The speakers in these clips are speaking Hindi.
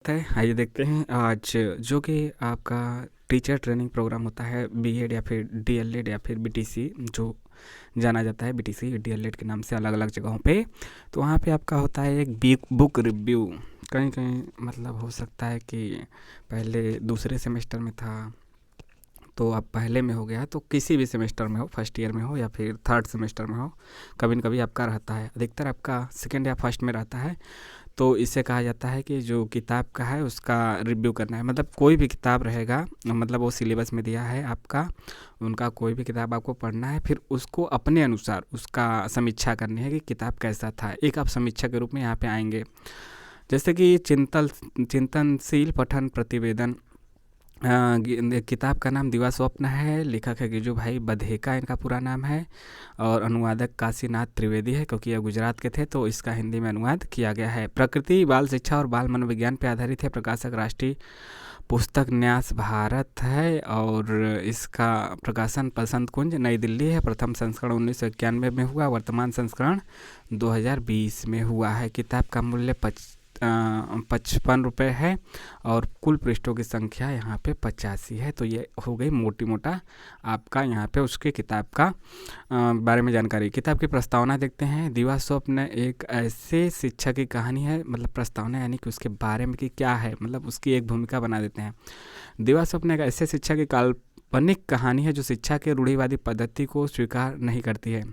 स्वागत है। आइए देखते हैं आज जो कि आपका टीचर ट्रेनिंग प्रोग्राम होता है बीएड या फिर डीएलएड या फिर बीटीसी, जो जाना जाता है बीटीसी डीएलएड के नाम से अलग अलग जगहों पे। तो वहाँ पे आपका होता है एक बुक रिव्यू। कहीं कहीं मतलब हो सकता है कि पहले दूसरे सेमेस्टर में था तो अब पहले में हो गया, तो किसी भी सेमेस्टर में हो, फर्स्ट ईयर में हो या फिर थर्ड सेमेस्टर में हो, कभी न कभी आपका रहता है। अधिकतर आपका सेकेंड या फर्स्ट में रहता है। तो इसे कहा जाता है कि जो किताब का है उसका रिव्यू करना है। मतलब कोई भी किताब रहेगा, मतलब वो सिलेबस में दिया है आपका, उनका कोई भी किताब आपको पढ़ना है, फिर उसको अपने अनुसार उसका समीक्षा करनी है कि किताब कैसा था। एक आप समीक्षा के रूप में यहाँ पे आएंगे, जैसे कि चिंतनशील पठन प्रतिवेदन। किताब का नाम दिवा स्वप्न है, लेखक है गिजू भाई बधेका, इनका पूरा नाम है, और अनुवादक काशीनाथ त्रिवेदी है, क्योंकि यह गुजरात के थे तो इसका हिंदी में अनुवाद किया गया है। प्रकृति, बाल शिक्षा और बाल मनोविज्ञान पर आधारित है। प्रकाशक राष्ट्रीय पुस्तक न्यास भारत है, और इसका प्रकाशन बसंत कुंज नई दिल्ली है। प्रथम संस्करण 1991 में हुआ, वर्तमान संस्करण 2020 में हुआ है। किताब का मूल्य 55 रुपये है, और कुल पृष्ठों की संख्या यहाँ पे 85 है। तो ये हो गई मोटी मोटा आपका यहाँ पे उसके किताब का बारे में जानकारी। किताब की प्रस्तावना देखते हैं। दिवा स्वप्न एक ऐसे शिक्षा की कहानी है, मतलब प्रस्तावना यानी कि उसके बारे में कि क्या है, मतलब उसकी एक भूमिका बना देते हैं। दिवा स्वप्न एक ऐसे शिक्षा की काल्पनिक कहानी है जो शिक्षा के रूढ़िवादी पद्धति को स्वीकार नहीं करती है।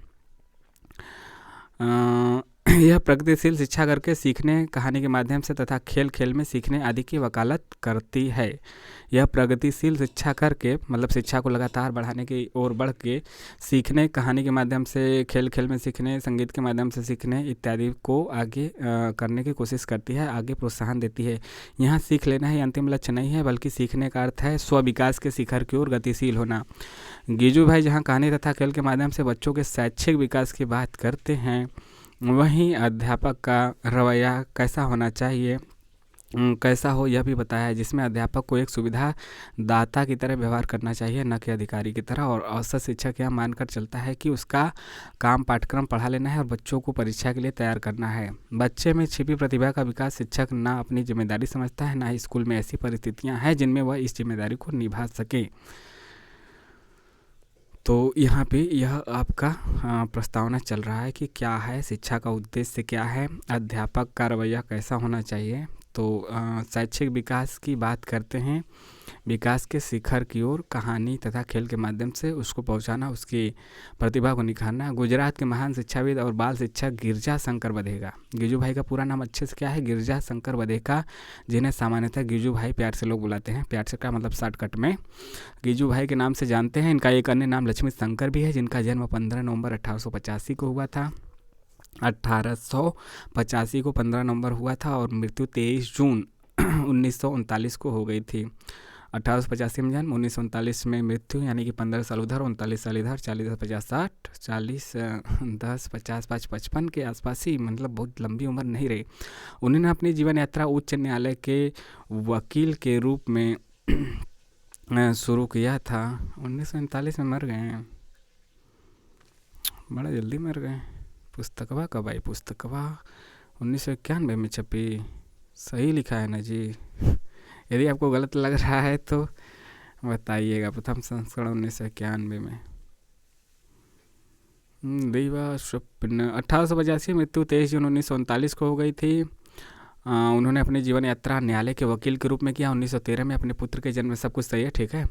यह प्रगतिशील शिक्षा करके सीखने, कहानी के माध्यम से तथा खेल खेल में सीखने आदि की वकालत करती है। यह प्रगतिशील शिक्षा करके मतलब शिक्षा को लगातार बढ़ाने की ओर बढ़ के सीखने, कहानी के माध्यम से, खेल खेल में सीखने, संगीत के माध्यम से सीखने इत्यादि को आगे करने की कोशिश करती है, आगे प्रोत्साहन देती है। यहाँ सीख लेना ही अंतिम लक्ष्य नहीं है, बल्कि सीखने का अर्थ है स्व विकास के शिखर की ओर गतिशील होना। गिजू भाई जहाँ कहानी तथा खेल के माध्यम से बच्चों के शैक्षिक विकास की बात करते हैं, वहीं अध्यापक का रवैया कैसा होना चाहिए, कैसा हो यह भी बताया है, जिसमें अध्यापक को एक सुविधा दाता की तरह व्यवहार करना चाहिए, न कि अधिकारी की तरह। और औसत शिक्षक यह मानकर चलता है कि उसका काम पाठ्यक्रम पढ़ा लेना है और बच्चों को परीक्षा के लिए तैयार करना है। बच्चे में छिपी प्रतिभा का विकास शिक्षक ना अपनी जिम्मेदारी समझता है, ना ही स्कूल में ऐसी परिस्थितियाँ हैं जिनमें वह इस जिम्मेदारी को निभा सके। तो यहाँ पे यह आपका प्रस्तावना चल रहा है कि क्या है शिक्षा का उद्देश्य, क्या है, अध्यापक का रवैया कैसा होना चाहिए। तो शैक्षिक विकास की बात करते हैं, विकास के शिखर की ओर कहानी तथा खेल के माध्यम से उसको पहुंचाना, उसकी प्रतिभा को निखारना। गुजरात के महान शिक्षाविद और बाल शिक्षक गिरजा शंकर बधेका, गिजू भाई का पूरा नाम अच्छे से क्या है, गिरजा शंकर बधेका, जिन्हें सामान्यतः गिजू भाई प्यार से लोग बुलाते हैं। प्यार से का मतलब शॉर्टकट में गिजू भाई के नाम से जानते हैं। इनका एक अन्य नाम लक्ष्मी शंकर भी है, जिनका जन्म 15 नवंबर 1885 को हुआ था। 1885 को 15 नवंबर हुआ था, और मृत्यु 23 जून 1939 को हो गई थी। 1885 में जन्म, 1939 में मृत्यु, यानी कि 15 साल उधर, 39 साल इधर, 40 10 50 60, 40 10 50 5 55 के आसपास ही, मतलब बहुत लंबी उम्र नहीं रही। उन्होंने अपनी जीवन यात्रा उच्च न्यायालय के वकील के रूप में शुरू किया था। 1939 में मर गए हैं, बड़ा जल्दी मर गए। पुस्तकवा कब आई? पुस्तकवा 1991 में छपी। सही लिखा है ना जी? यदि आपको गलत लग रहा है तो बताइएगा। प्रथम संस्करण 1991 में। दिवा स्वप्न 1885, मृत्यु 23 जून 1939 को हो गई थी। उन्होंने अपनी जीवन यात्रा न्यायालय के वकील के रूप में किया। 1913 में अपने पुत्र के जन्म में, सब कुछ सही है, ठीक है।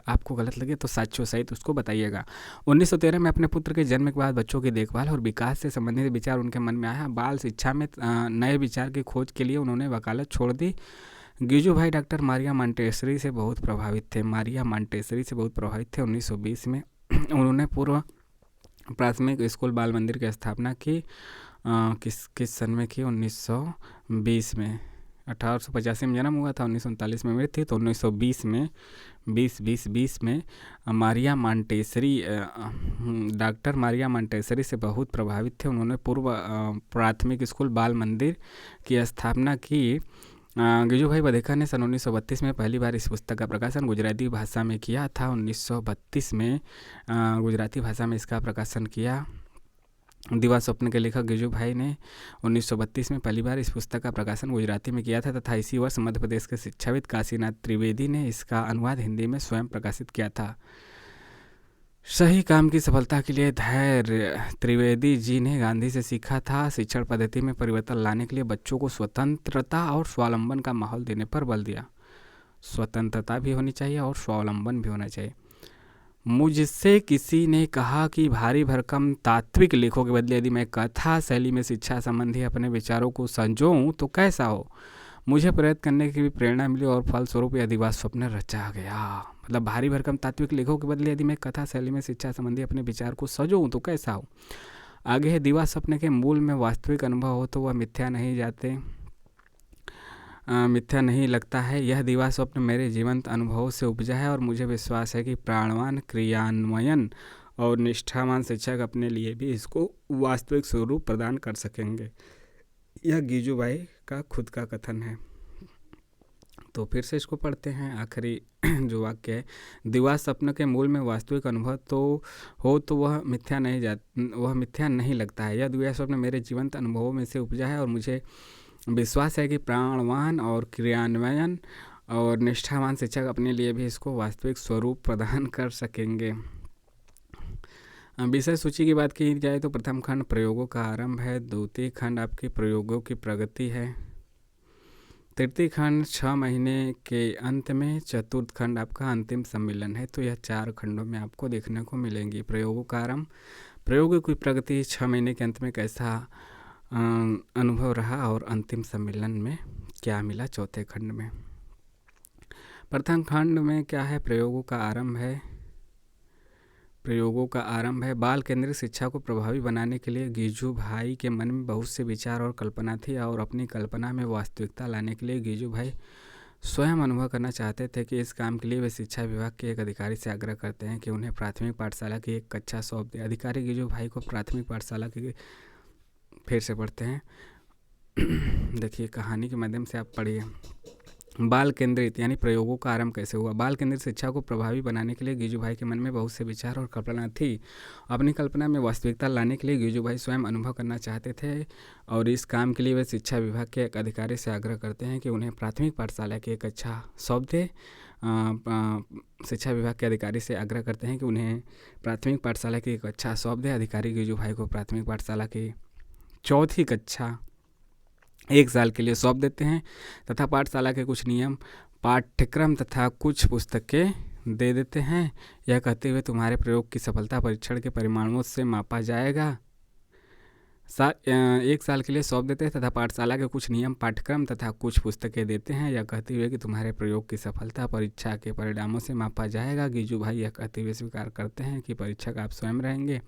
आपको गलत लगे तो साक्ष्यों सहित उसको बताइएगा। 1913 में अपने पुत्र के जन्म के बाद बच्चों की देखभाल और विकास से संबंधित विचार उनके मन में आया। बाल शिक्षा में नए विचार की खोज के लिए उन्होंने वकालत छोड़ दी। गिजू भाई डॉक्टर मारिया मॉन्टेसरी से बहुत प्रभावित थे। 1920 में उन्होंने पूर्व प्राथमिक स्कूल बाल मंदिर की स्थापना की। किस सन में की? 1920 में। 1885 में जन्म हुआ था, 1939 में मृत्यु, तो 1920 में 20 में Maria Montessori, doctor Maria Montessori से बहुत प्रभावित थे। उन्होंने पूर्व प्राथमिक स्कूल बाल मंदिर की स्थापना की। गिजू भाई बधेका ने सन 1932 में पहली बार इस पुस्तक का प्रकाशन गुजराती भाषा में किया था। 1932 में गुजराती भाषा में इसका प्रकाशन किया। दीवा स्वप्न के लेखक गिजू भाई ने 1932 में पहली बार इस पुस्तक का प्रकाशन गुजराती में किया था तथा इसी वर्ष मध्य प्रदेश के शिक्षाविद काशीनाथ त्रिवेदी ने इसका अनुवाद हिंदी में स्वयं प्रकाशित किया था। सही काम की सफलता के लिए धैर्य। त्रिवेदी जी ने गांधी से सीखा था। शिक्षण पद्धति में परिवर्तन लाने के लिए बच्चों को स्वतंत्रता और स्वावलंबन का माहौल देने पर बल दिया। स्वतंत्रता भी होनी चाहिए और स्वावलंबन भी होना चाहिए। मुझसे किसी ने कहा कि भारी भरकम तात्विक लेखों के बदले यदि मैं कथा शैली में शिक्षा संबंधी अपने विचारों को संजोऊं तो कैसा हो। मुझे प्रयत्न करने की भी प्रेरणा मिली और फलस्वरूप यह दिवा स्वप्न रचा गया। मतलब भारी भरकम तात्विक लेखों के बदले यदि मैं कथा शैली में शिक्षा संबंधी अपने विचार को संजोऊं तो कैसा हो। आगे है, दिवा स्वप्न के मूल में वास्तविक अनुभव हो तो वह मिथ्या नहीं लगता है। यह दिवा स्वप्न मेरे जीवंत अनुभवों से उपजा है और मुझे विश्वास है कि प्राणवान क्रियान्वयन और निष्ठावान शिक्षक अपने लिए भी इसको वास्तविक स्वरूप प्रदान कर सकेंगे। यह गिजू भाई का खुद का कथन है। तो फिर से इसको पढ़ते हैं। आखिरी जो वाक्य है, दिवा स्वप्न के मूल में वास्तविक अनुभव तो हो तो वह मिथ्या नहीं लगता है। यह दिवा स्वप्न मेरे जीवंत अनुभवों में से उपजा है और मुझे विश्वास है कि प्राणवान और क्रियान्वयन और निष्ठावान शिक्षक अपने लिए भी इसको वास्तविक स्वरूप प्रदान कर सकेंगे। विषय सूची की बात की जाए तो प्रथम खंड प्रयोगों का आरंभ है। द्वितीय खंड आपके प्रयोगों की प्रगति है। तृतीय खंड 6 महीने के अंत में। चतुर्थ खंड आपका अंतिम सम्मेलन है। तो यह 4 खंडों में आपको देखने को मिलेंगी। प्रयोगों का आरंभ, प्रयोगों की प्रगति, 6 महीने के अंत में कैसा अनुभव रहा और अंतिम सम्मेलन में क्या मिला चौथे खंड में। प्रथम खंड में क्या है, प्रयोगों का आरंभ है। प्रयोगों का आरंभ है। बाल केंद्रित शिक्षा को प्रभावी बनाने के लिए गिजू भाई के मन में बहुत से विचार और कल्पना थी और अपनी कल्पना में वास्तविकता लाने के लिए गिजू भाई स्वयं अनुभव करना चाहते थे कि इस काम के लिए वे शिक्षा विभाग के एक अधिकारी से आग्रह करते हैं कि उन्हें प्राथमिक पाठशाला की एक कक्षा सौंप दे। अधिकारी गिजू भाई को प्राथमिक पाठशाला की, फिर से पढ़ते हैं, देखिए कहानी के माध्यम से आप पढ़िए। बाल केंद्रित यानी प्रयोगों का आरंभ कैसे हुआ। बाल केंद्रित शिक्षा को प्रभावी बनाने के लिए गिजू भाई के मन में बहुत से विचार और कल्पना थी। अपनी कल्पना में वास्तविकता लाने के लिए गिजू भाई स्वयं अनुभव करना चाहते थे और इस काम के लिए वे शिक्षा विभाग के एक अधिकारी से आग्रह करते हैं कि उन्हें प्राथमिक पाठशाला की एक कक्षा सौंप दे। शिक्षा विभाग के अधिकारी से आग्रह करते हैं कि उन्हें प्राथमिक पाठशाला की एक कक्षा सौंप दे। अधिकारी गिजू भाई को प्राथमिक पाठशाला की चौथी कक्षा 1 साल के लिए सौंप देते हैं तथा पाठशाला के कुछ नियम, पाठ्यक्रम तथा कुछ पुस्तकें दे देते हैं। यह कहते हुए तुम्हारे प्रयोग की सफलता परीक्षण के परिणामों से मापा जाएगा। 1 साल के लिए सौंप देते हैं तथा पाठशाला के कुछ नियम, पाठ्यक्रम तथा कुछ पुस्तकें देते हैं। यह कहते हुए कि तुम्हारे प्रयोग की सफलता परीक्षा के परिणामों से मापा जाएगा। गिजू भाई यह कहते हुए स्वीकार करते हैं कि परीक्षक आप स्वयं रहेंगे।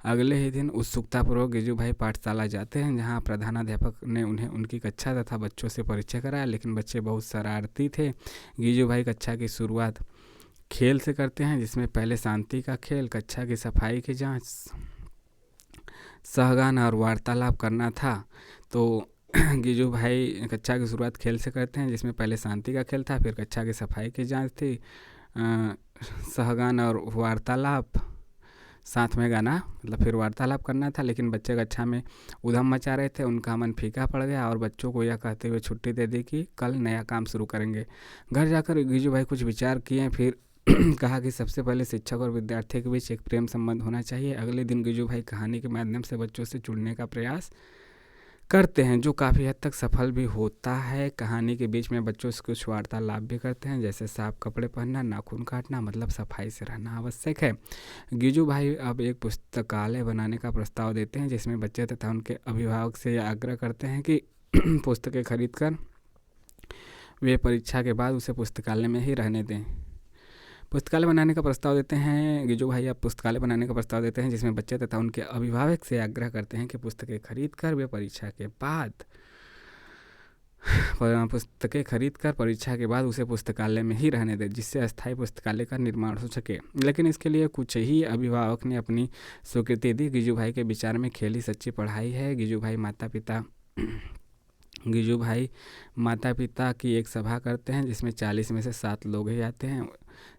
अगले ही दिन उत्सुकतापूर्वक गिजू भाई पाठशाला जाते हैं जहां प्रधानाध्यापक ने उन्हें उनकी कक्षा तथा बच्चों से परिचय कराया, लेकिन बच्चे बहुत शरारती थे। गिजू भाई कक्षा की शुरुआत खेल से करते हैं जिसमें पहले शांति का खेल, कक्षा की सफाई की जांच, सहगान और वार्तालाप करना था। तो गिजू भाई कक्षा की शुरुआत खेल से करते हैं जिसमें पहले शांति का खेल था, फिर कक्षा की सफाई की जांच थी, सहगान और वार्तालाप, साथ में गाना, मतलब फिर वार्तालाप करना था। लेकिन बच्चे कक्षा में उधम मचा रहे थे, उनका मन फीका पड़ गया और बच्चों को यह कहते हुए छुट्टी दे दी कि कल नया काम शुरू करेंगे। घर जाकर गिजू भाई कुछ विचार किए, फिर कहा कि सबसे पहले शिक्षक और विद्यार्थी के बीच एक प्रेम संबंध होना चाहिए। अगले दिन गिजू भाई कहानी के माध्यम से बच्चों से जुड़ने का प्रयास करते हैं जो काफ़ी हद तक सफल भी होता है। कहानी के बीच में बच्चों से कुछ वार्तालाप भी करते हैं जैसे साफ कपड़े पहनना, नाखून काटना, मतलब सफाई से रहना आवश्यक है। गिजू भाई अब एक पुस्तकालय बनाने का प्रस्ताव देते हैं जिसमें बच्चे तथा उनके अभिभावक से आग्रह करते हैं कि पुस्तकें खरीद कर वे परीक्षा के बाद उसे पुस्तकालय में ही रहने दें। पुस्तकालय बनाने का प्रस्ताव देते हैं गिजू भाई अब पुस्तकालय बनाने का प्रस्ताव देते हैं जिसमें बच्चे तथा उनके अभिभावक से आग्रह करते हैं कि पुस्तकें खरीद कर वे परीक्षा के बाद उसे पुस्तकालय में ही रहने दें जिससे अस्थायी पुस्तकालय का निर्माण हो सके। लेकिन इसके लिए कुछ ही अभिभावक ने अपनी स्वीकृति दी। गिजू भाई के विचार में खेल ही सच्ची पढ़ाई है। गिजू भाई माता पिता की एक सभा करते हैं जिसमें 40 में से 7 लोग ही आते हैं।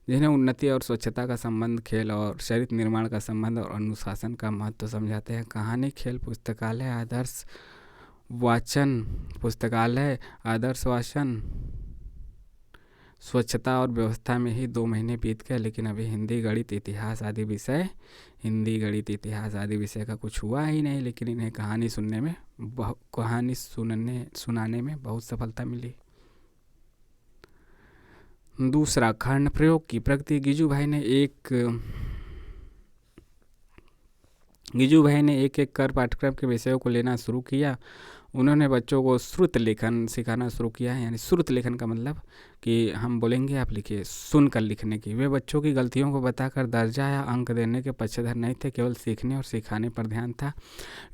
जिन्हें उन्नति और स्वच्छता का संबंध, खेल और चरित्र निर्माण का संबंध और अनुशासन का महत्व समझाते हैं। कहानी, खेल, पुस्तकालय, आदर्श वाचन, पुस्तकालय, आदर्श वाचन, स्वच्छता और व्यवस्था में ही 2 महीने बीत गए, लेकिन अभी हिंदी, गणित, इतिहास आदि विषय का कुछ हुआ ही नहीं। लेकिन इन्हें कहानी सुनाने में बहुत सफलता मिली। दूसरा खंड, प्रयोग की प्रगति। गिजू भाई ने एक एक कर पाठ्यक्रम के विषयों को लेना शुरू किया। उन्होंने बच्चों को श्रुत लेखन सिखाना शुरू किया है। यानी श्रुत लेखन का मतलब कि हम बोलेंगे, आप लिखिए, सुनकर लिखने की। वे बच्चों की गलतियों को बताकर दर्जा या अंक देने के पक्षधर नहीं थे, केवल सीखने और सिखाने पर ध्यान था।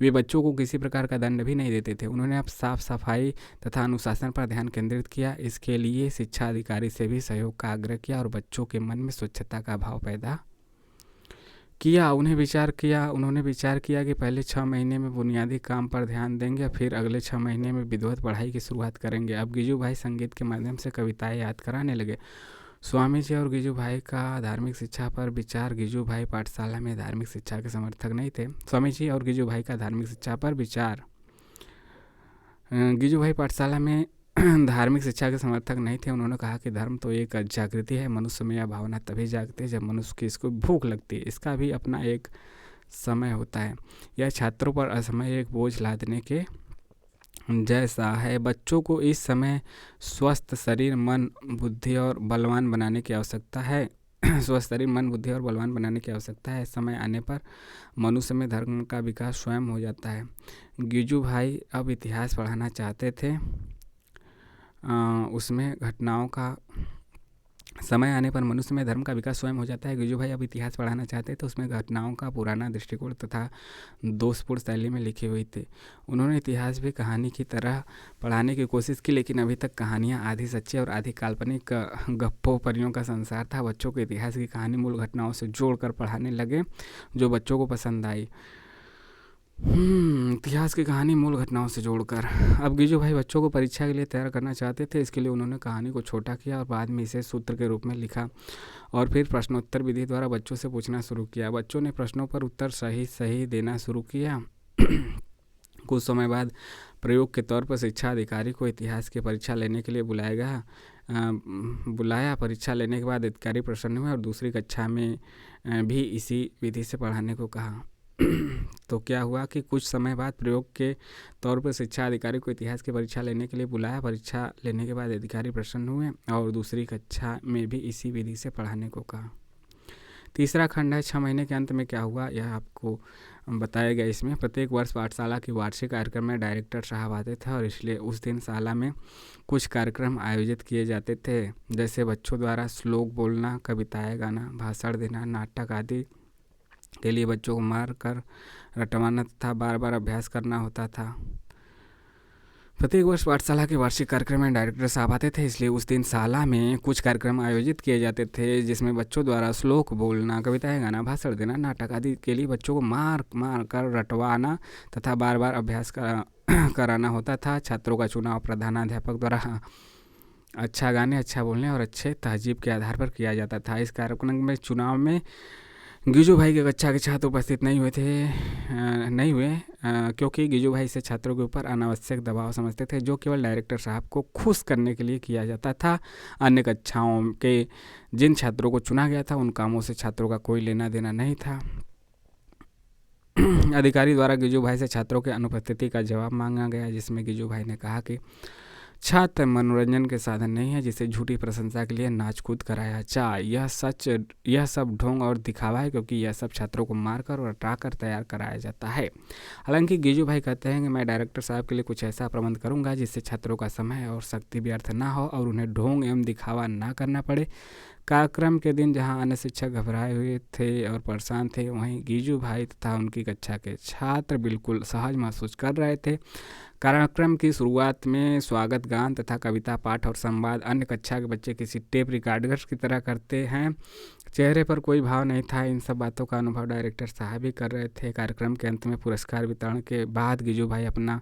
वे बच्चों को किसी प्रकार का दंड भी नहीं देते थे। उन्होंने अब साफ सफाई तथा अनुशासन पर ध्यान केंद्रित किया। इसके लिए शिक्षा अधिकारी से भी सहयोग का आग्रह किया और बच्चों के मन में स्वच्छता का भाव पैदा किया। उन्होंने विचार किया कि पहले 6 महीने में बुनियादी काम पर ध्यान देंगे, फिर अगले 6 महीने में विधिवत पढ़ाई की शुरुआत करेंगे। अब गिजू भाई संगीत के माध्यम से कविताएं याद कराने लगे। स्वामी जी और गिजू भाई का धार्मिक शिक्षा पर विचार। गिजू भाई पाठशाला में धार्मिक शिक्षा के समर्थक नहीं थे। स्वामी जी और गिजू भाई का धार्मिक शिक्षा पर विचार। गिजू भाई पाठशाला में धार्मिक शिक्षा के समर्थक नहीं थे। उन्होंने कहा कि धर्म तो एक जागृति है। मनुष्य में यह भावना तभी जागती है जब मनुष्य की इसको भूख लगती है। इसका भी अपना एक समय होता है। यह छात्रों पर असमय एक बोझ लादने के जैसा है। बच्चों को इस समय स्वस्थ शरीर, मन, बुद्धि और बलवान बनाने की आवश्यकता है। समय आने पर मनुष्य में धर्म का विकास स्वयं हो जाता है। गिजू भाई अब इतिहास पढ़ाना चाहते थे। उसमें घटनाओं का समय आने पर मनुष्य में धर्म का विकास स्वयं हो जाता है। गिजू भाई अब इतिहास पढ़ाना चाहते थे। उसमें घटनाओं का पुराना दृष्टिकोण तथा दोषपूर्ण शैली में लिखी हुई थी। उन्होंने इतिहास भी कहानी की तरह पढ़ाने की कोशिश की, लेकिन अभी तक कहानियाँ आधी सच्ची और आधी काल्पनिक गप्पों परियों का संसार था। बच्चों को इतिहास की कहानी मूल घटनाओं से जोड़कर पढ़ाने लगे, जो बच्चों को पसंद आई। इतिहास की कहानी मूल घटनाओं से जोड़कर। अब गिजू भाई बच्चों को परीक्षा के लिए तैयार करना चाहते थे। इसके लिए उन्होंने कहानी को छोटा किया और बाद में इसे सूत्र के रूप में लिखा और फिर प्रश्नोत्तर विधि द्वारा बच्चों से पूछना शुरू किया। बच्चों ने प्रश्नों पर उत्तर सही देना शुरू किया। कुछ समय बाद प्रयोग के तौर पर शिक्षा अधिकारी को इतिहास की परीक्षा लेने के लिए बुलाया। परीक्षा लेने के बाद अधिकारी प्रसन्न हुए और दूसरी कक्षा में भी इसी विधि से पढ़ाने को कहा। तो क्या हुआ कि कुछ समय बाद प्रयोग के तौर पर शिक्षा अधिकारी को इतिहास की परीक्षा लेने के लिए बुलाया। परीक्षा लेने के बाद अधिकारी प्रसन्न हुए और दूसरी कक्षा में भी इसी विधि से पढ़ाने को कहा। तीसरा खंड है 6 महीने के अंत में क्या हुआ, यह आपको बताया गया। इसमें प्रत्येक वर्ष पाठशाला की वार्षिक कार्यक्रम में डायरेक्टर साहब आते थे और इसलिए उस दिन शाला में कुछ कार्यक्रम आयोजित किए जाते थे, जैसे बच्चों द्वारा श्लोक बोलना, कविताएं गाना, भाषण देना, नाटक आदि के लिए बच्चों को मार कर रटवाना तथा बार बार अभ्यास करना होता था। प्रत्येक वर्ष पाठशाला के वार्षिक कार्यक्रम में डायरेक्टर साहब आते थे, इसलिए उस दिन शाला में कुछ कार्यक्रम आयोजित किए जाते थे, जिसमें बच्चों द्वारा श्लोक बोलना, कविताएं गाना, भाषण देना, नाटक आदि के लिए बच्चों को मार कर रटवाना तथा बार बार अभ्यास कराना होता था। छात्रों का चुनाव प्रधानाध्यापक द्वारा अच्छा गाने, अच्छा बोलने और अच्छे तहजीब के आधार पर किया जाता था। इस कार्यक्रम में चुनाव में गिजू भाई के कक्षा के छात्र उपस्थित नहीं हुए क्योंकि गिजू भाई से छात्रों के ऊपर अनावश्यक दबाव समझते थे, जो केवल डायरेक्टर साहब को खुश करने के लिए किया जाता था। अन्य कक्षाओं के जिन छात्रों को चुना गया था उन कामों से छात्रों का कोई लेना देना नहीं था। अधिकारी द्वारा गिजू भाई से छात्रों के अनुपस्थिति का जवाब मांगा गया, जिसमें गिजू भाई ने कहा कि छात्र मनोरंजन के साधन नहीं है जिसे झूठी प्रशंसा के लिए नाच कूद कराया जाए। यह सब ढोंग और दिखावा है, क्योंकि यह सब छात्रों को मारकर और हटाकर तैयार कराया जाता है। हालांकि गिजू भाई कहते हैं कि मैं डायरेक्टर साहब के लिए कुछ ऐसा प्रबंध करूंगा जिससे छात्रों का समय और शक्ति व्यर्थ ना हो और उन्हें ढोंग एवं दिखावा ना करना पड़े। कार्यक्रम के दिन जहां अन्य शिक्षक घबराए हुए थे और परेशान थे, वहीं गिजू भाई तथा उनकी कक्षा के छात्र बिल्कुल सहज महसूस कर रहे थे। कार्यक्रम की शुरुआत में स्वागत गान तथा कविता पाठ और संवाद अन्य कक्षा के बच्चे किसी टेप रिकॉर्डर्स की तरह करते हैं। चेहरे पर कोई भाव नहीं था। इन सब बातों का अनुभव डायरेक्टर साहब भी कर रहे थे। कार्यक्रम के अंत में पुरस्कार वितरण के बाद गिजू भाई अपना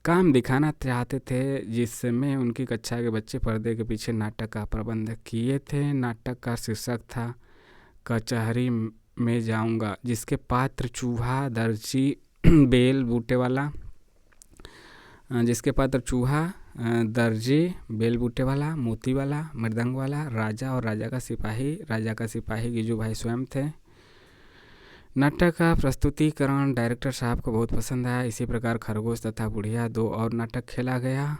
काम दिखाना चाहते थे, जिसमें उनकी कक्षा के बच्चे पर्दे के पीछे नाटक का प्रबंध किए थे। नाटक का शीर्षक था कचहरी में जाऊंगा, जिसके पात्र चूहा, दर्जी, बेल बूटे वाला बेल बूटे वाला, मोती वाला, मृदंग वाला, राजा और राजा का सिपाही गिजू भाई स्वयं थे। नाटक का प्रस्तुतिकरण डायरेक्टर साहब को बहुत पसंद आया। इसी प्रकार खरगोश तथा बुढ़िया 2 और नाटक खेला गया।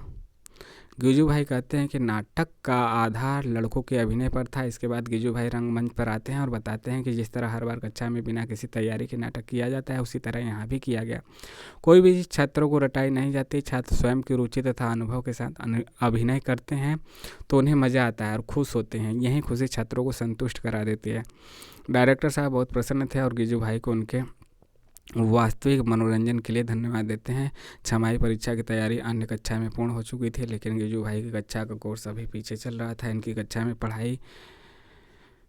गिजू भाई कहते हैं कि नाटक का आधार लड़कों के अभिनय पर था। इसके बाद गिजू भाई रंगमंच पर आते हैं और बताते हैं कि जिस तरह हर बार कक्षा में बिना किसी तैयारी के नाटक किया जाता है, उसी तरह यहाँ भी किया गया। कोई भी छात्रों को रटाई नहीं जाती। छात्र स्वयं की रुचि तथा अनुभव के साथ अभिनय करते हैं तो उन्हें मज़ा आता है और खुश होते हैं। यही खुशी छात्रों को संतुष्ट करा देती है। डायरेक्टर साहब बहुत प्रसन्न थे और गिजू भाई को उनके वास्तविक मनोरंजन के लिए धन्यवाद देते हैं। छमाही परीक्षा की तैयारी अन्य कक्षा में पूर्ण हो चुकी थी, लेकिन गिजू भाई की कक्षा का कोर्स अभी पीछे चल रहा था। इनकी कक्षा में पढ़ाई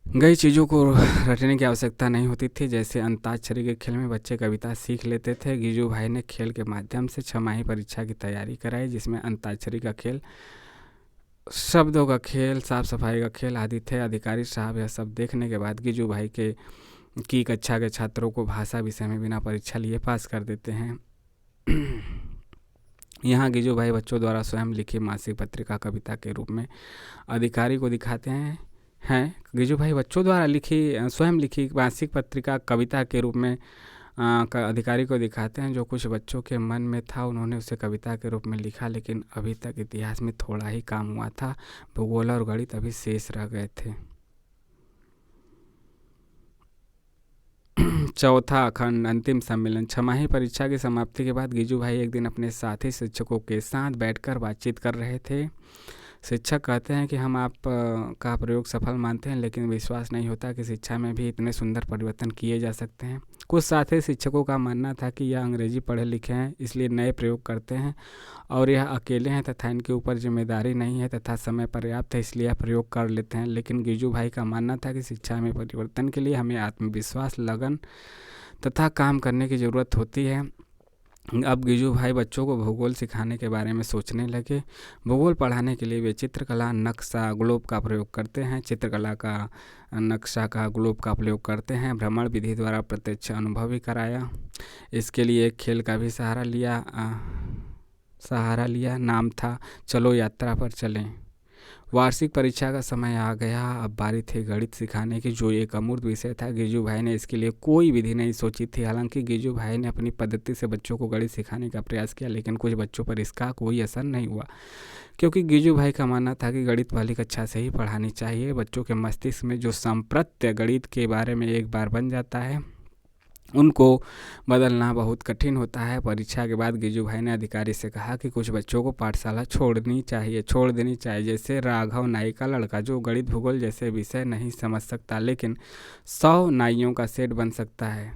गई चीज़ों को रटने की आवश्यकता नहीं होती थी। जैसे अंताक्षरी के खेल में बच्चे कविता सीख लेते थे, गिजू भाई ने खेल के माध्यम से छमाही परीक्षा की तैयारी कराई, जिसमें अंताक्षरी का खेल, शब्दों का खेल, साफ सफाई का खेल आदि थे। अधिकारी साहब यह सब देखने के बाद गिजू भाई की कक्षा के छात्रों को भाषा विषय में बिना परीक्षा लिए पास कर देते हैं। यहाँ गिजू भाई बच्चों द्वारा स्वयं लिखी मासिक पत्रिका कविता के रूप में अधिकारी को दिखाते हैं। गिजू भाई बच्चों द्वारा स्वयं लिखी मासिक पत्रिका कविता के रूप में अधिकारी को दिखाते हैं। जो कुछ बच्चों के मन में था उन्होंने उसे कविता के रूप में लिखा, लेकिन अभी तक इतिहास में थोड़ा ही काम हुआ था। भूगोल और गणित अभी शेष रह गए थे। चौथा खंड, अंतिम सम्मेलन। छमाही परीक्षा की समाप्ति के बाद गिजू भाई एक दिन अपने साथी शिक्षकों के साथ बैठकर बातचीत कर रहे थे। शिक्षक कहते हैं कि हम आप का प्रयोग सफल मानते हैं, लेकिन विश्वास नहीं होता कि शिक्षा में भी इतने सुंदर परिवर्तन किए जा सकते हैं। कुछ साथी शिक्षकों का मानना था कि यह अंग्रेजी पढ़े लिखे हैं, इसलिए नए प्रयोग करते हैं और यह अकेले हैं तथा इनके ऊपर जिम्मेदारी नहीं है तथा समय पर्याप्त है, इसलिए यह प्रयोग कर लेते हैं। लेकिन गिजू भाई का मानना था कि शिक्षा में परिवर्तन के लिए हमें आत्मविश्वास, लगन तथा काम करने की ज़रूरत होती है। अब गिजू भाई बच्चों को भूगोल सिखाने के बारे में सोचने लगे। भूगोल पढ़ाने के लिए वे चित्रकला, नक्शा, ग्लोब का प्रयोग करते हैं। चित्रकला का नक्शा का ग्लोब का प्रयोग करते हैं। भ्रमण विधि द्वारा प्रत्यक्ष अनुभव भी कराया। इसके लिए एक खेल का भी सहारा लिया। नाम था चलो यात्रा पर चलें। वार्षिक परीक्षा का समय आ गया। अब बारी थी गणित सिखाने की, जो एक अमूर्त विषय था। गिजू भाई ने इसके लिए कोई विधि नहीं सोची थी। हालांकि गिजू भाई ने अपनी पद्धति से बच्चों को गणित सिखाने का प्रयास किया, लेकिन कुछ बच्चों पर इसका कोई असर नहीं हुआ, क्योंकि गिजू भाई का मानना था कि गणित पहली कक्षा से ही पढ़ानी चाहिए। बच्चों के मस्तिष्क में जो संप्रत्य गणित के बारे में एक बार बन जाता है, उनको बदलना बहुत कठिन होता है। परीक्षा के बाद गिजू भाई ने अधिकारी से कहा कि कुछ बच्चों को पाठशाला छोड़ देनी चाहिए। जैसे राघव नाई का लड़का, जो गणित भूगोल जैसे विषय नहीं समझ सकता, लेकिन 100 नाइयों का सेट बन सकता है।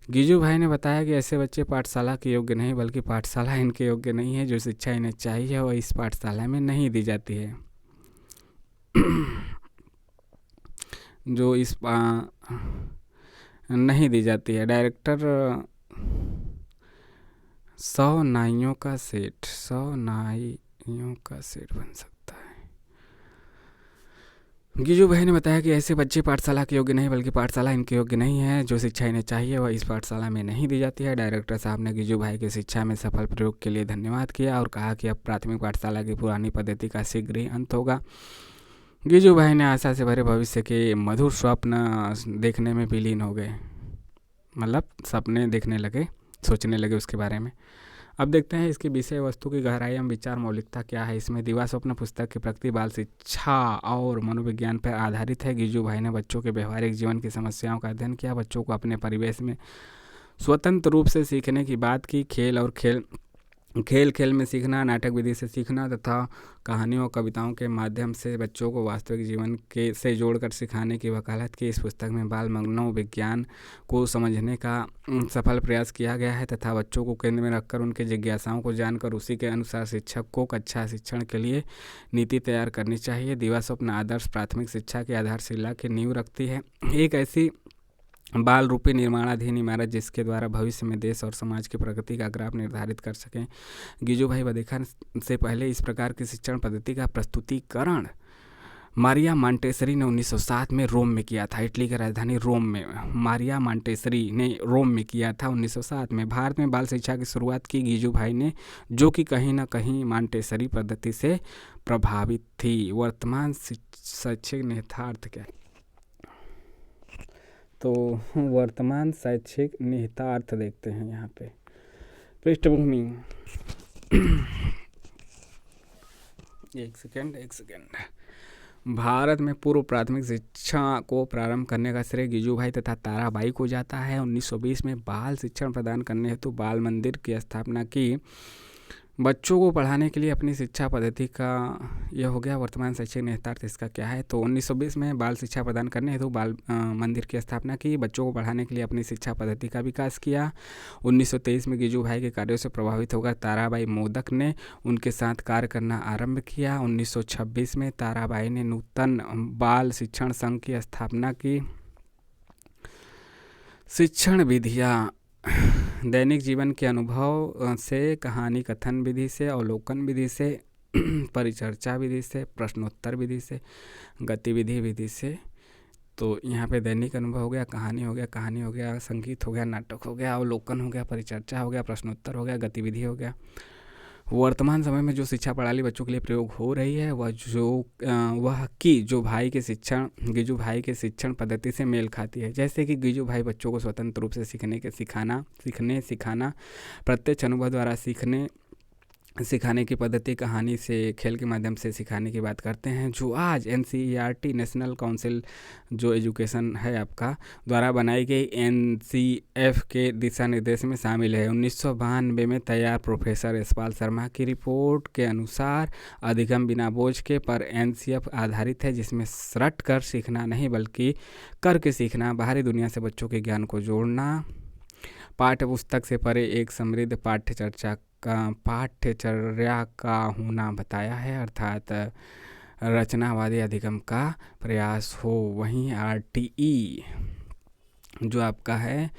गिजू भाई ने बताया कि ऐसे बच्चे पाठशाला के योग्य नहीं, बल्कि पाठशाला इनके योग्य नहीं है। जो शिक्षा इन्हें चाहिए वह इस पाठशाला में नहीं दी जाती है। डायरेक्टर 100 नाइयों का सेट बन सकता है। गिजू भाई ने बताया कि ऐसे बच्चे पाठशाला के योग्य नहीं, बल्कि पाठशाला इनके योग्य नहीं है। जो शिक्षा इन्हें चाहिए वह इस पाठशाला में नहीं दी जाती है। डायरेक्टर साहब ने गिजू भाई की शिक्षा में सफल प्रयोग के लिए धन्यवाद किया और कहा कि अब प्राथमिक पाठशाला की पुरानी पद्धति का शीघ्र ही अंत होगा। गिजू भाई ने आशा से भरे भविष्य के मधुर स्वप्न देखने में विलीन हो गए, मतलब सपने देखने लगे, सोचने लगे उसके बारे में। अब देखते हैं इसकी विषय वस्तु की गहराई एवं विचार मौलिकता क्या है। इसमें दिवा स्वप्न पुस्तक की प्रकृति, बाल शिक्षा और मनोविज्ञान पर आधारित है। गिजू भाई ने बच्चों के व्यवहारिक जीवन की समस्याओं का अध्ययन किया, बच्चों को अपने परिवेश में स्वतंत्र रूप से सीखने की बात की। खेल में सीखना, नाटक विधि से सीखना तथा कहानियों और कविताओं के माध्यम से बच्चों को वास्तविक जीवन से जोड़कर सिखाने की वकालत की। इस पुस्तक में बाल मनोविज्ञान को समझने का सफल प्रयास किया गया है तथा बच्चों को केंद्र में रखकर उनके जिज्ञासाओं को जानकर उसी के अनुसार शिक्षक को कक्षा शिक्षण के लिए नीति तैयार करनी चाहिए। दिवा स्वप्न आदर्श प्राथमिक शिक्षा की आधारशिला की नींव रखती है। एक ऐसी बाल रूपी निर्माणाधीन इमारत जिसके द्वारा भविष्य में देश और समाज की प्रगति का ग्राफ निर्धारित कर सकें। गिजुभाई बदेखा से पहले इस प्रकार की शिक्षण पद्धति का प्रस्तुतिकरण मारिया मॉन्टेसरी ने 1907 में रोम में किया था। इटली की राजधानी रोम में मारिया मॉन्टेसरी ने रोम में किया था 1907 में। भारत में बाल शिक्षा की शुरुआत की गिजुभाई ने, जो कि कहीं न कहीं मॉन्टेसरी पद्धति से प्रभावित थी। वर्तमान शैक्षिक निहितार्थ क्या है? तो वर्तमान शैक्षिक निहितार्थ देखते हैं यहाँ पे। पृष्ठभूमि एक सेकेंड। भारत में पूर्व प्राथमिक शिक्षा को प्रारंभ करने का श्रेय गिजुभाई तथा ताराबाई को जाता है। 1920 में बाल शिक्षण प्रदान करने हेतु बाल मंदिर की स्थापना की। बच्चों को पढ़ाने के लिए अपनी शिक्षा पद्धति का यह हो गया। वर्तमान शैक्षिक निहितार्थ इसका क्या है? तो 1920 में बाल शिक्षा प्रदान करने हेतु बाल मंदिर की स्थापना की। बच्चों को पढ़ाने के लिए अपनी शिक्षा पद्धति का विकास किया। 1923 में गिजुभाई के कार्यों से प्रभावित होकर ताराबाई मोदक ने उनके साथ कार्य करना आरंभ किया। 1926 में ताराबाई ने नूतन बाल शिक्षण संघ की स्थापना की। शिक्षण विधियाँ दैनिक जीवन के अनुभव से, कहानी कथन विधि से, अवलोकन विधि से, परिचर्चा विधि से, प्रश्नोत्तर विधि से, गतिविधि विधि से। तो यहाँ पे दैनिक अनुभव हो गया, कहानी हो गया, संगीत हो गया, नाटक हो गया, अवलोकन हो गया, परिचर्चा हो गया, प्रश्नोत्तर हो गया, गतिविधि हो गया। वर्तमान समय में जो शिक्षा प्रणाली बच्चों के लिए प्रयोग हो रही है वह गिजुभाई के शिक्षण पद्धति से मेल खाती है। जैसे कि गिजुभाई बच्चों को स्वतंत्र रूप से सिखाना, प्रत्यक्ष अनुभव द्वारा सिखाने की पद्धति, कहानी से, खेल के माध्यम से सिखाने की बात करते हैं, जो आज NCERT नेशनल काउंसिल जो एजुकेशन है आपका द्वारा बनाई गई NCF के दिशा निर्देश में शामिल है। 1992 में तैयार प्रोफेसर यशपाल शर्मा की रिपोर्ट के अनुसार अधिगम बिना बोझ के पर NCF आधारित है, जिसमें रट कर सीखना नहीं बल्कि करके सीखना, बाहरी दुनिया से बच्चों के ज्ञान को जोड़ना, पाठ्य पुस्तक से परे एक समृद्ध पाठ्यचर्या का होना बताया है, अर्थात रचनावादी अधिगम का प्रयास हो। वहीं RTE जो आपका है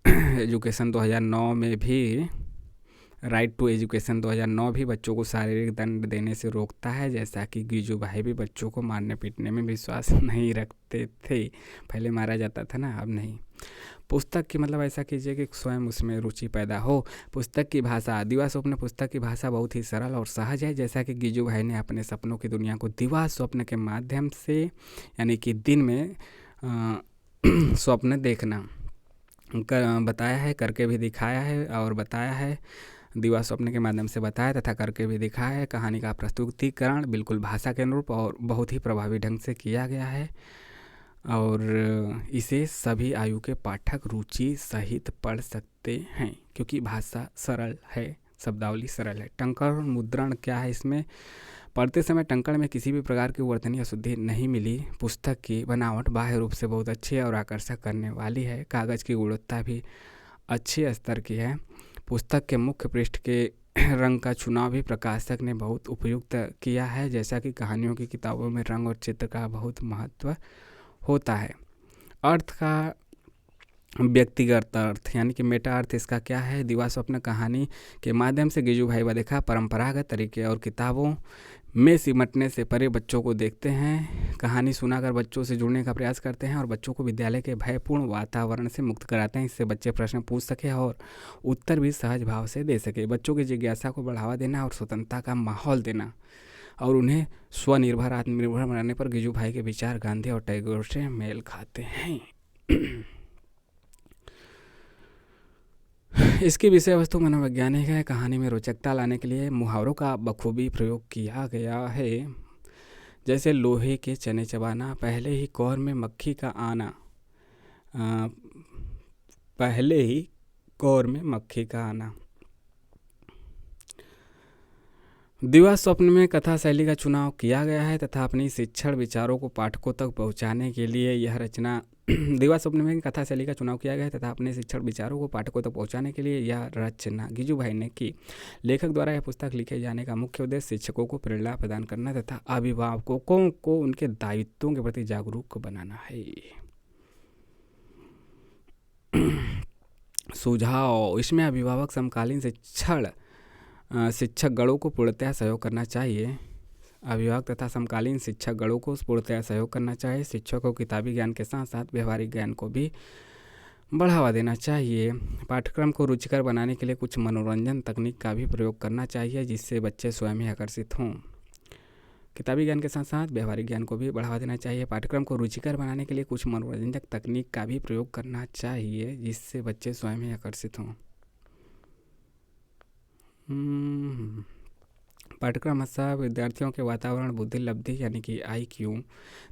एजुकेशन 2009 में भी, राइट टू एजुकेशन 2009 भी बच्चों को शारीरिक दंड देने से रोकता है। जैसा कि गिजुभाई भी बच्चों को मारने पीटने में विश्वास नहीं रखते थे। पहले मारा जाता था ना, अब नहीं। पुस्तक की मतलब ऐसा कीजिए कि स्वयं उसमें रुचि पैदा हो। पुस्तक की भाषा, दिवा स्वप्न पुस्तक की भाषा बहुत ही सरल और सहज है। जैसा कि गिजुभाई ने अपने सपनों की दुनिया को दिवा स्वप्न के माध्यम से, यानी कि दिन में स्वप्न देखना बताया है, करके भी दिखाया है और बताया है। दिवा स्वप्न के माध्यम से बताया तथा करके भी दिखाया है। कहानी का प्रस्तुतिकरण बिल्कुल भाषा के अनुरूप और बहुत ही प्रभावी ढंग से किया गया है और इसे सभी आयु के पाठक रुचि सहित पढ़ सकते हैं क्योंकि भाषा सरल है, शब्दावली सरल है। टंकण और मुद्रण क्या है? इसमें पढ़ते समय टंकण में किसी भी प्रकार की वर्तनीय अशुद्धि नहीं मिली। पुस्तक की बनावट बाह्य रूप से बहुत अच्छी है और आकर्षक करने वाली है। कागज़ की गुणवत्ता भी अच्छे स्तर की है। पुस्तक के मुख्य पृष्ठ के रंग का चुनाव भी प्रकाशक ने बहुत उपयुक्त किया है। जैसा कि कहानियों की किताबों में रंग और चित्र का बहुत महत्व होता है। अर्थ का व्यक्तिगत अर्थ यानी कि मेटा अर्थ इसका क्या है? दिवा स्वप्न कहानी के माध्यम से गिजुभाई बदेखा परंपरागत तरीके और किताबों में सिमटने से परे बच्चों को देखते हैं, कहानी सुनाकर बच्चों से जुड़ने का प्रयास करते हैं और बच्चों को विद्यालय के भयपूर्ण वातावरण से मुक्त कराते हैं। इससे बच्चे प्रश्न पूछ सके और उत्तर भी सहज भाव से दे सके। बच्चों की जिज्ञासा को बढ़ावा देना और स्वतंत्रता का माहौल देना और उन्हें स्वनिर्भर आत्मनिर्भर बनाने पर गिजुभाई के विचार गांधी और टैगोर से मेल खाते हैं। इसकी विषय वस्तु मनोवैज्ञानिक है। कहानी में रोचकता लाने के लिए मुहावरों का बखूबी प्रयोग किया गया है। जैसे लोहे के चने चबाना, पहले ही कौर में मक्खी का आना, पहले ही कौर में मक्खी का आना। दिवा स्वप्न में कथा शैली का चुनाव किया गया है तथा अपनी शिक्षण विचारों को पाठकों तक पहुंचाने के लिए यह रचना दिवा स्वप्न में कथा शैली का चुनाव किया गया है तथा अपने शिक्षण विचारों को पाठकों तक पहुंचाने के लिए यह रचना गिजुभाई ने की। लेखक द्वारा यह पुस्तक लिखे जाने का मुख्य उद्देश्य शिक्षकों को प्रेरणा प्रदान करना तथा अभिभावकों को उनके दायित्वों के प्रति जागरूक बनाना है। सुझाव, इसमें अभिभावक समकालीन शिक्षक गणों को पूर्णतः सहयोग करना चाहिए। अभिभावक तथा समकालीन शिक्षक गणों को पूर्णतः सहयोग करना चाहिए। शिक्षकों को किताबी ज्ञान के साथ साथ व्यवहारिक ज्ञान को भी बढ़ावा देना चाहिए। पाठ्यक्रम को रुचिकर बनाने के लिए कुछ मनोरंजन तकनीक का भी प्रयोग करना चाहिए, जिससे बच्चे स्वयं ही आकर्षित हों। किताबी ज्ञान के साथ साथ व्यवहारिक ज्ञान को भी बढ़ावा देना चाहिए। पाठ्यक्रम को रुचिकर बनाने के लिए कुछ मनोरंजक तकनीक का भी प्रयोग करना चाहिए, जिससे बच्चे स्वयं ही आकर्षित हों। पाठ्यक्रम हमेशा विद्यार्थियों के वातावरण, बुद्धि लब्धि यानी कि IQ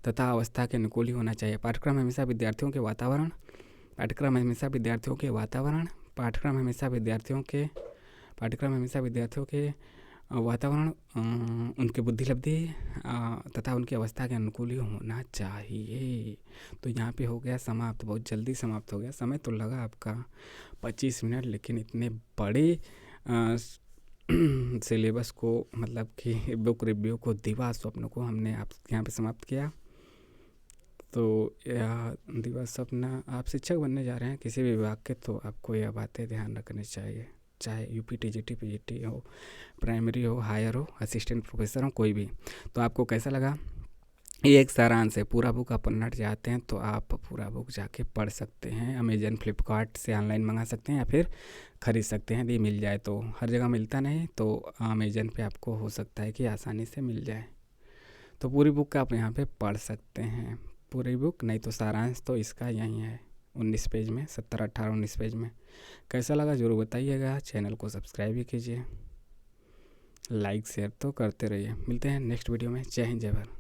तथा अवस्था के अनुकूल ही होना चाहिए। पाठ्यक्रम हमेशा विद्यार्थियों के वातावरण उनके बुद्धि लब्धि तथा उनकी अवस्था के अनुकूल ही होना चाहिए। तो यहाँ पे हो गया समाप्त, बहुत जल्दी समाप्त हो गया। समय तो लगा आपका 25 मिनट, लेकिन इतने बड़े सिलेबस को, मतलब कि बुक रिव्यू को, दीवा स्वप्न को हमने आप यहाँ पे समाप्त किया। तो यह दीवा स्वप्न, आप शिक्षक बनने जा रहे हैं किसी भी विभाग के, तो आपको यह बातें ध्यान रखनी चाहिए, चाहे UP TGT PGT हो, प्राइमरी हो, हायर हो, असिस्टेंट प्रोफेसर हो, कोई भी। तो आपको कैसा लगा? ये एक सारांश है। पूरा बुक आप पढ़ना चाहते हैं तो आप पूरा बुक जाके पढ़ सकते हैं। अमेजन, फ्लिपकार्ट से ऑनलाइन मंगा सकते हैं या फिर ख़रीद सकते हैं, यदि मिल जाए तो। हर जगह मिलता नहीं, तो अमेजन पे आपको हो सकता है कि आसानी से मिल जाए। तो पूरी बुक आप यहाँ पे पढ़ सकते हैं, पूरी बुक। नहीं तो सारांश तो इसका यहीं है 19 पेज में, 17, 18, 19 पेज में। कैसा लगा ज़रूर बताइएगा। चैनल को सब्सक्राइब भी कीजिए, लाइक शेयर तो करते रहिए। मिलते हैं नेक्स्ट वीडियो में। जय हिंद, जय भारत।